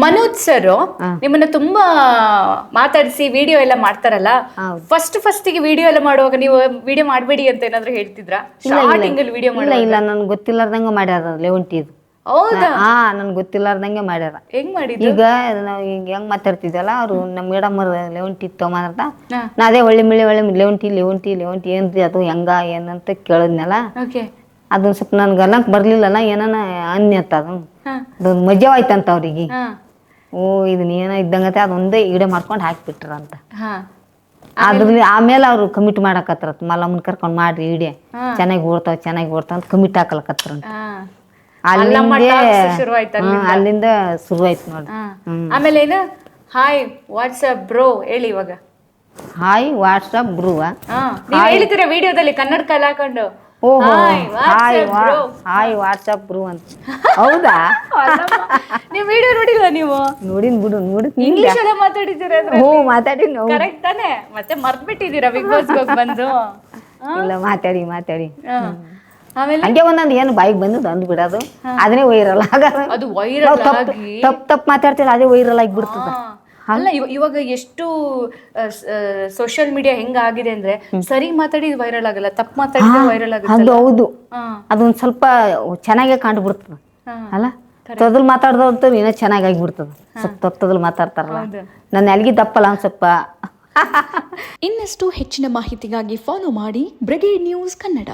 Manoj sir ನಿಮ್ಮನ್ನ ತುಂಬಾ ಮಾತಾಡಿಸಿ ವಿಡಿಯೋ ಎಲ್ಲ ಮಾಡ್ತಾರಲ್ಲ, ಫಸ್ಟಿಗೆ ವಿಡಿಯೋ ಎಲ್ಲ ಮಾಡುವಾಗ ನೀವು ವಿಡಿಯೋ ಮಾಡಬೇಡಿ ಅಂತ ಏನಾದ್ರು ಹೇಳ್ತಿದ್ರಾ? ಸ್ಟಾರ್ಟಿಂಗ್ ಅಲ್ಲಿ ವಿಡಿಯೋ ಇಲ್ಲ ಇಲ್ಲ ನನ್ಗೆ ಗೊತ್ತಿಲ್ಲಾರ್ದಂಗೆ ಮಾಡ್ಯಾರ ಲೆವಂಟಿ ಇದು. ಹೌದಾ? ನನ್ಗೆ ಗೊತ್ತಿಲ್ಲಾರ್ದಂಗೆ ಮಾಡ್ಯಾರ. ಹೆಂಗ್ ಮಾಡಿದ್ರು? ಈಗ ನಾವು ಈಗ ಹೆಂಗ್ ಮಾತಾಡ್ತಿದ್ದಲ್ಲ, ಅವ್ರು ನಮ್ಮ ಮೇಡಮ್ ಲೆವಂಟಿ ತೊಗೊಂಬಂತ ನಾ ಅದೇ ಒಳ್ಳೆ ಲೆವಂಟಿ ಏನ್ರಿ ಅದು ಹೆಂಗ ಏನಂತ ಕೇಳಿದ್ನಲ್ಲ. ಅದನ್ನ ಸ್ವಲ್ಪ ನನ್ಗೆ ಅಲ್ಲಂಕ್ ಬರ್ಲಿಲ್ಲಲ್ಲ, ಏನಾನ ಅನ್ಯತ್ತ ಅದೊಂದು ಮಜವಾಯ್ತಂತ ಅವ್ರಿಗೆ. ಓ ಇದನ್ನ ಏನೋ ಇದ್ದಂಗತೆ ಅದೊಂದೇ ಈಡೆ ಮಾಡ್ಕೊಂಡು ಹಾಕ್ಬಿಟ್ರಂತ. ಅದ್ರಲ್ಲಿ ಆಮೇಲೆ ಅವ್ರು ಕಮಿಟ್ ಮಾಡಕತ್ರ, ಮಲ್ಲಮ್ಮನ್ ಕರ್ಕೊಂಡ್ ಮಾಡ್ರಿ ಈಡೆ ಚೆನ್ನಾಗಿ ಓಡ್ತಾವ ಅಂತ ಕಮಿಟ್ ಹಾಕಲಕತ್ರಂತ. ಅಲ್ಲಿಂದ ಶುರುವಾಯ್ತು ನೋಡಿ. ಆಮೇಲೆ ಏನು ಹಾಯ್ ವಾಟ್ಸ್ಆಪ್ ಬ್ರೋ ಹೇಳಿ ಇವಾಗ. ಹಾಯ್ ವಾಟ್ಸ್ಆಪ್ ಬ್ರೂ ಹೇಳ್ತೀರಾ ವಿಡಿಯೋದಲ್ಲಿ ಕನ್ನಡ ಕಾಲ ಹಾಕೊಂಡು? ಓಹೋ ಹಾಯ್ ವಾಟ್ಸ್ಆಪ್ ಬ್ರೂ ಅಂತ. ಹೌದಾ? ನೀವು ವಿಡಿಯೋ ನೋಡಿಲ್ಲ? ನೀವು ನೋಡಿನ್ ಬಿಡು, ಇಂಗ್ಲಿಷ್ ಎಲ್ಲ ಮಾತಾಡಿದ್ದೀರಾ? ಮಾತಾಡಿನ ಕರೆಕ್ಟ್ ತಾನೆ? ಮತ್ತೆ ಮರ್ತ್ ಬಿಟ್ಟಿದ್ದೀರಾ ಬಿಗ್ ಬಾಸ್ ಬಂದು? ಇಲ್ಲ ಮಾತಾಡಿ ಹಂಗೆ ಒಂದೊಂದು ಏನು ಬಾಯಿಗೆ ಬಂದದ್ದು ಅಂದ್ ಬಿಡೋದು, ಅದನ್ನೇ ವೈರಲ್ ಆಗೋದು. ಅದು ವೈರಲ್ ಆಗಿ ತಪ್ಪು ಮಾತಾಡ್ತಿಲ್ಲ, ಅದೇ ವೈರಲ್ ಆಗಿ ಬಿಡ್ತದ. ಅಲ್ಲ ಇವಾಗ ಎಷ್ಟು ಸೋಷಿಯಲ್ ಮೀಡಿಯಾ ಹೆಂಗ ಆಗಿದೆ ಅಂದ್ರೆ, ಸರಿ ಮಾತಾಡಿ ವೈರಲ್ ಆಗಲ್ಲ, ತಪ್ಪು ಮಾತಾಡಿದ್ರೆ ವೈರಲ್ ಆಗುತ್ತೆ. ಹೌದು, ಅದೊಂದ್ ಸ್ವಲ್ಪ ಚೆನ್ನಾಗೇ ಕಂಡು ಬಿಡ್ತದ ಅಲ್ಲ. ತೊದಲ್ ಮಾತಾಡ್ದಂತ ಏನೋ ಚೆನ್ನಾಗಿ ಆಗಿಬಿಡ್ತದ. ಸ್ವಲ್ಪ ತೊದಲ್ ಮಾತಾಡ್ತಾರಲ್ಲ, ನನ್ನ ಅಲ್ಲಿಗೆ ದಪ್ಪಲ್ಲ ಒಂದ್ ಸ್ವಲ್ಪ. ಇನ್ನಷ್ಟು ಹೆಚ್ಚಿನ ಮಾಹಿತಿಗಾಗಿ ಫಾಲೋ ಮಾಡಿ ಬ್ರಿಗೇಡ್ ನ್ಯೂಸ್ ಕನ್ನಡ.